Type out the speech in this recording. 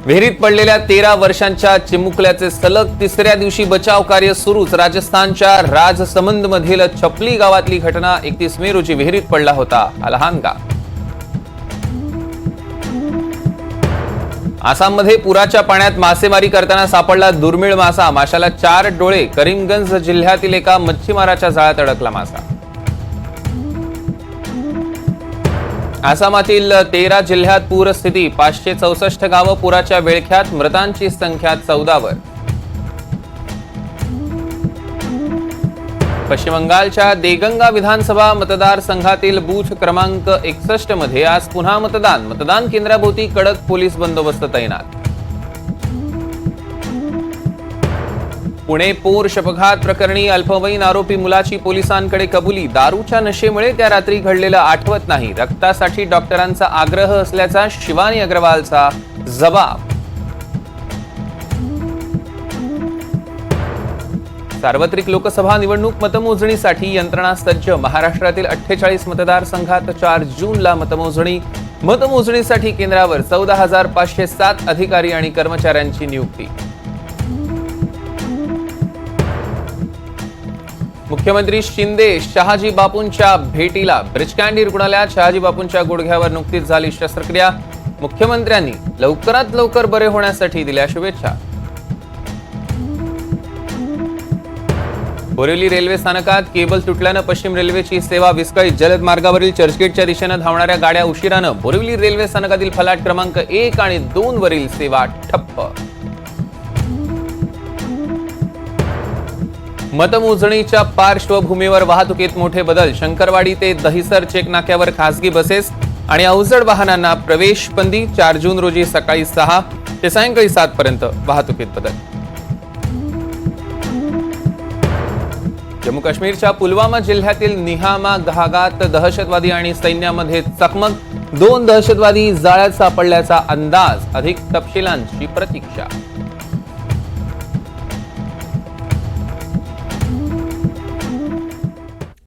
विहिरीत पडलेल्या 13 वर्षांच्या चिमुकल्याचे सलग तिसऱ्या दिवशी बचाव कार्य सुरूच। राजस्थानच्या राजसमंद मधील छपली गावातली घटना 31 मे रोजी विहिरीत पडला होता हा लहानगा। आसाममध्ये पुराच्या पाण्यात मासेमारी करताना सापडला दुर्मिळ मासा। माशाला 4 डोळे। करीमगंज जिल्ह्यातील एका मच्छीमाराच्या जाळ्यात अडकला मासा। आसामातील 13 जिल्ह्यात पूरस्थिती। 564 गावं पुराच्या विळख्यात। मृतांची संख्या 14 वर। पश्चिम बंगालच्या देगंगा विधानसभा मतदारसंघातील बूथ क्रमांक 61 मध्ये आज पुन्हा मतदान केंद्राभोवती कडक पोलीस बंदोबस्त तैनात। पुणे पोर्श अपघात प्रकरणी अल्पवयीन आरोपी मुलाची पोलिसांकडे कबुली। दारूच्या नशेमुळे त्या रात्री घडलेलं आठवत नाही। रक्तासाठी डॉक्टरांचा आग्रह असल्याचा शिवानी अग्रवालचा जबाब। सार्वत्रिक लोकसभा निवडणूक मतमोजणीसाठी यंत्रणा सज्ज। महाराष्ट्रातील 48 मतदारसंघात 4 जूनला मतमोजणी। मतमोजणीसाठी केंद्रावर 14,507 अधिकारी आणि कर्मचाऱ्यांची नियुक्ती। मुख्यमंत्री शिंदे शहाजी बापूंच्या भेटीला। ब्रिचकँडी रुग्णालयात शहाजी बापूंच्या गुडघ्यावर नुकतीच झाली शस्त्रक्रिया। मुख्यमंत्र्यांनी लवकरात लवकर बरे होण्यासाठी दिल्या शुभेच्छा। बोरिवली रेल्वे स्थानकात केबल तुटल्यानं पश्चिम रेल्वेची सेवा विस्कळीत। जलद मार्गावरील चर्चगेटच्या दिशेनं धावणाऱ्या गाड्या उशिरानं। बोरिवली रेल्वे स्थानकातील फलाट क्रमांक 1 आणि 2 वरील सेवा ठप्प। मतमोजणीच्या पार्श्वभूमीवर वाहतुकीत मोठे बदल। शंकरवाडी ते दहिसर चेक नाक्यावर खासगी बसेस आणि अवजड वाहनांना प्रवेश बंदी। 4 जून रोजी सकाळी 6 ते सायंकाळी 7 पर्यंत वाहतुकीत बदल। जम्मू काश्मीरच्या पुलवामा जिल्ह्यातील निहामा भागात दहशतवादी आणि सैन्यामध्ये चकमक। 2 दहशतवादी जाळ्यात सापडल्याचा अंदाज। अधिक तपशिलांची प्रतीक्षा।